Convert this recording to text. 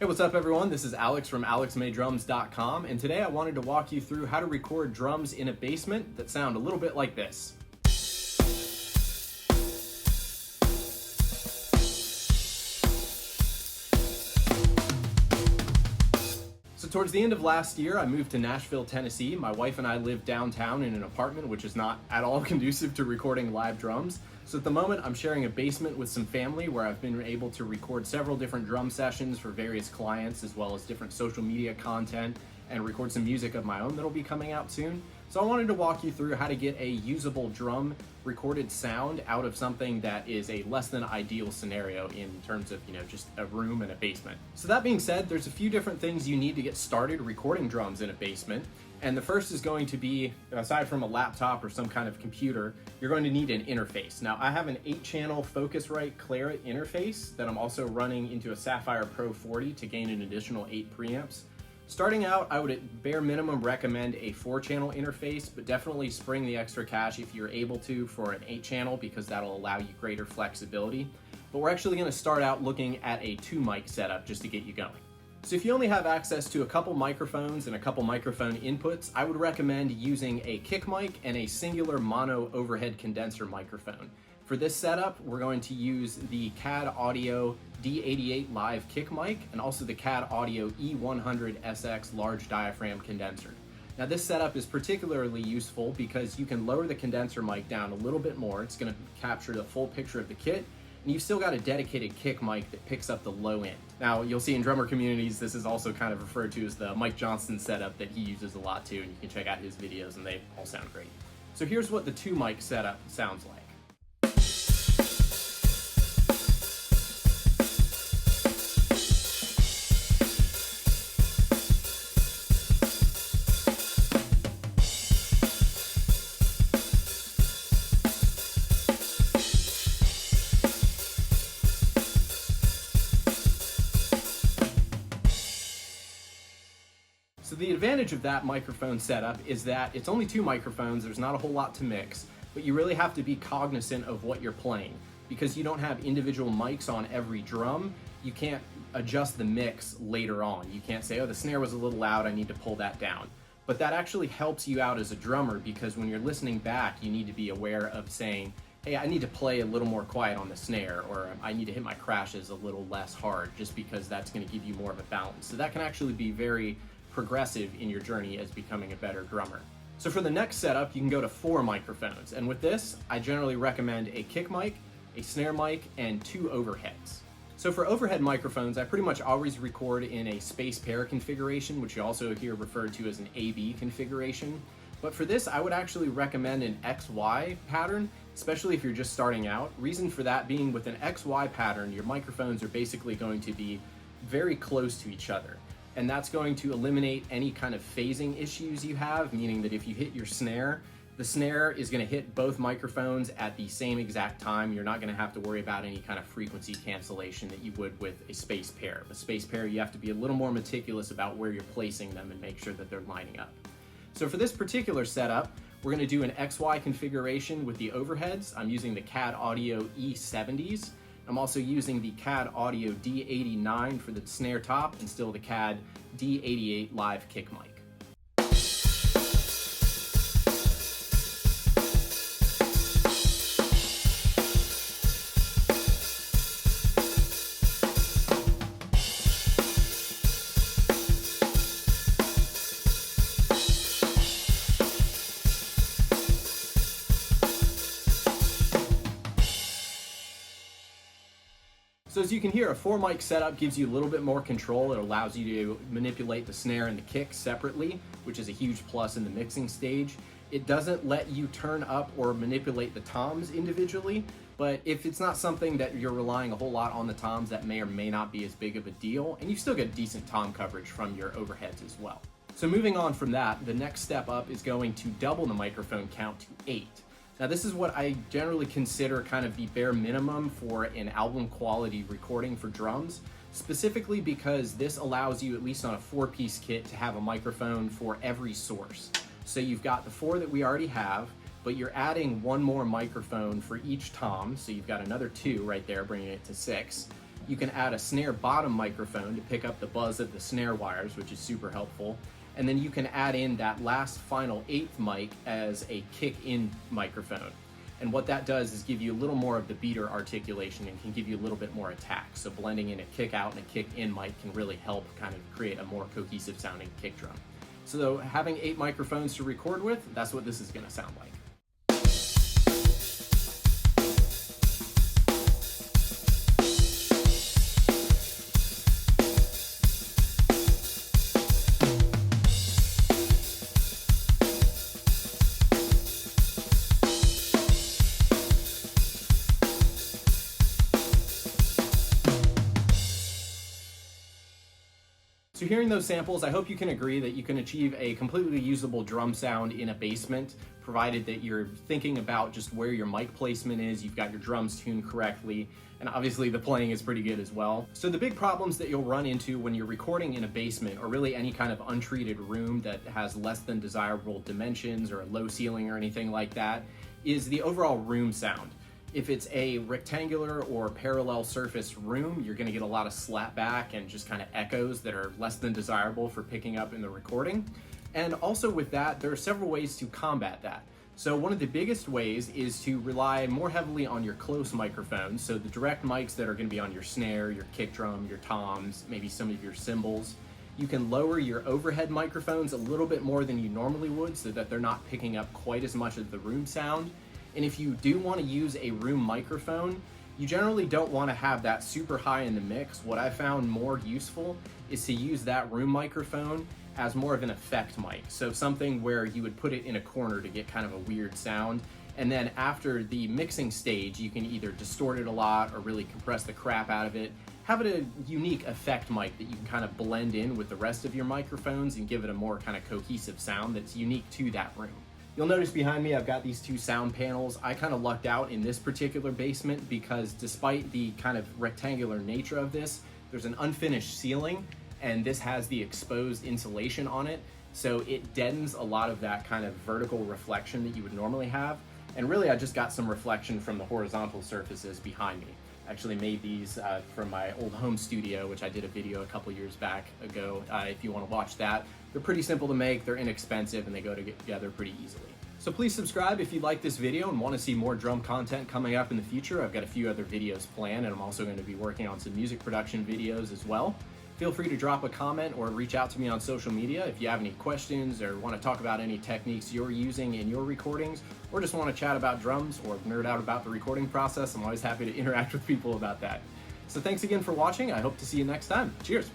Hey, what's up everyone? This is Alex from alexmaydrums.com, and today I wanted to walk you through how to record drums in a basement that sound a little bit like this. So towards the end of last year, I moved to Nashville, Tennessee. My wife and I live downtown in an apartment, which is not at all conducive to recording live drums. So at the moment, I'm sharing a basement with some family where I've been able to record several different drum sessions for various clients, as well as different social media content, and record some music of my own that'll be coming out soon. So I wanted to walk you through how to get a usable drum recorded sound out of something that is a less than ideal scenario in terms of, just a room and a basement. So that being said, there's a few different things you need to get started recording drums in a basement. And the first is going to be, aside from a laptop or some kind of computer, you're going to need an interface. Now, I have an 8-channel Focusrite Claret interface that I'm also running into a Sapphire Pro 40 to gain an additional 8 preamps. Starting out, I would at bare minimum recommend a 4-channel interface, but definitely spring the extra cash if you're able to for an 8-channel because that'll allow you greater flexibility. But we're actually going to start out looking at a 2-mic setup just to get you going. So if you only have access to a couple microphones and a couple microphone inputs, I would recommend using a kick mic and a singular mono overhead condenser microphone. For this setup, we're going to use the CAD Audio D88 Live kick mic and also the CAD Audio E100SX large diaphragm condenser. Now this setup is particularly useful because you can lower the condenser mic down a little bit more. It's going to capture the full picture of the kit, and you've still got a dedicated kick mic that picks up the low end. Now, you'll see in drummer communities, this is also kind of referred to as the Mike Johnston setup that he uses a lot too, and you can check out his videos and they all sound great. So here's what the 2-mic setup sounds like. So the advantage of that microphone setup is that it's only 2 microphones, there's not a whole lot to mix, but you really have to be cognizant of what you're playing. Because you don't have individual mics on every drum, you can't adjust the mix later on. You can't say, oh, the snare was a little loud, I need to pull that down. But that actually helps you out as a drummer because when you're listening back, you need to be aware of saying, hey, I need to play a little more quiet on the snare, or I need to hit my crashes a little less hard, just because that's going to give you more of a balance. So that can actually be very progressive in your journey as becoming a better drummer. So for the next setup, you can go to 4 microphones. And with this, I generally recommend a kick mic, a snare mic, and 2 overheads. So for overhead microphones, I pretty much always record in a space pair configuration, which you also hear referred to as an AB configuration. But for this, I would actually recommend an XY pattern, especially if you're just starting out. Reason for that being with an XY pattern, your microphones are basically going to be very close to each other. And that's going to eliminate any kind of phasing issues you have, meaning that if you hit your snare, the snare is going to hit both microphones at the same exact time. You're not going to have to worry about any kind of frequency cancellation that you would with a space pair. A space pair, you have to be a little more meticulous about where you're placing them and make sure that they're lining up. So for this particular setup, we're going to do an XY configuration with the overheads. I'm using the CAD Audio E70s. I'm also using the CAD Audio D89 for the snare top and still the CAD D88 Live kick mic. So as you can hear, a 4-mic setup gives you a little bit more control. It allows you to manipulate the snare and the kick separately, which is a huge plus in the mixing stage. It doesn't let you turn up or manipulate the toms individually, but if it's not something that you're relying a whole lot on the toms, that may or may not be as big of a deal, and you still get decent tom coverage from your overheads as well. So moving on from that, the next step up is going to double the microphone count to 8. Now this is what I generally consider kind of the bare minimum for an album quality recording for drums, specifically because this allows you, at least on a 4-piece kit, to have a microphone for every source. So you've got the 4 that we already have, but you're adding 1 more microphone for each tom, so you've got another 2 right there, bringing it to 6. You can add a snare bottom microphone to pick up the buzz of the snare wires, which is super helpful. And then you can add in that last final eighth mic as a kick-in microphone. And what that does is give you a little more of the beater articulation and can give you a little bit more attack. So blending in a kick out and a kick in mic can really help kind of create a more cohesive sounding kick drum. So having 8 microphones to record with, that's what this is going to sound like. So hearing those samples, I hope you can agree that you can achieve a completely usable drum sound in a basement, provided that you're thinking about just where your mic placement is, you've got your drums tuned correctly, and obviously the playing is pretty good as well. So the big problems that you'll run into when you're recording in a basement, or really any kind of untreated room that has less than desirable dimensions or a low ceiling or anything like that, is the overall room sound. If it's a rectangular or parallel surface room, you're gonna get a lot of slap back and just kind of echoes that are less than desirable for picking up in the recording. And also with that, there are several ways to combat that. So one of the biggest ways is to rely more heavily on your close microphones. So the direct mics that are gonna be on your snare, your kick drum, your toms, maybe some of your cymbals. You can lower your overhead microphones a little bit more than you normally would so that they're not picking up quite as much of the room sound. And if you do want to use a room microphone, you generally don't want to have that super high in the mix. What I found more useful is to use that room microphone as more of an effect mic. So something where you would put it in a corner to get kind of a weird sound. And then after the mixing stage, you can either distort it a lot or really compress the crap out of it. Have it a unique effect mic that you can kind of blend in with the rest of your microphones and give it a more kind of cohesive sound that's unique to that room. You'll notice behind me I've got these 2 sound panels. I kind of lucked out in this particular basement because despite the kind of rectangular nature of this, there's an unfinished ceiling and this has the exposed insulation on it. So it deadens a lot of that kind of vertical reflection that you would normally have. And really I just got some reflection from the horizontal surfaces behind me. I actually made these from my old home studio, which I did a video a couple years back ago. If you want to watch that, they're pretty simple to make, they're inexpensive, and they go together pretty easily. So please subscribe if you like this video and want to see more drum content coming up in the future. I've got a few other videos planned, and I'm also going to be working on some music production videos as well. Feel free to drop a comment or reach out to me on social media if you have any questions or want to talk about any techniques you're using in your recordings, or just want to chat about drums or nerd out about the recording process. I'm always happy to interact with people about that. So thanks again for watching. I hope to see you next time. Cheers.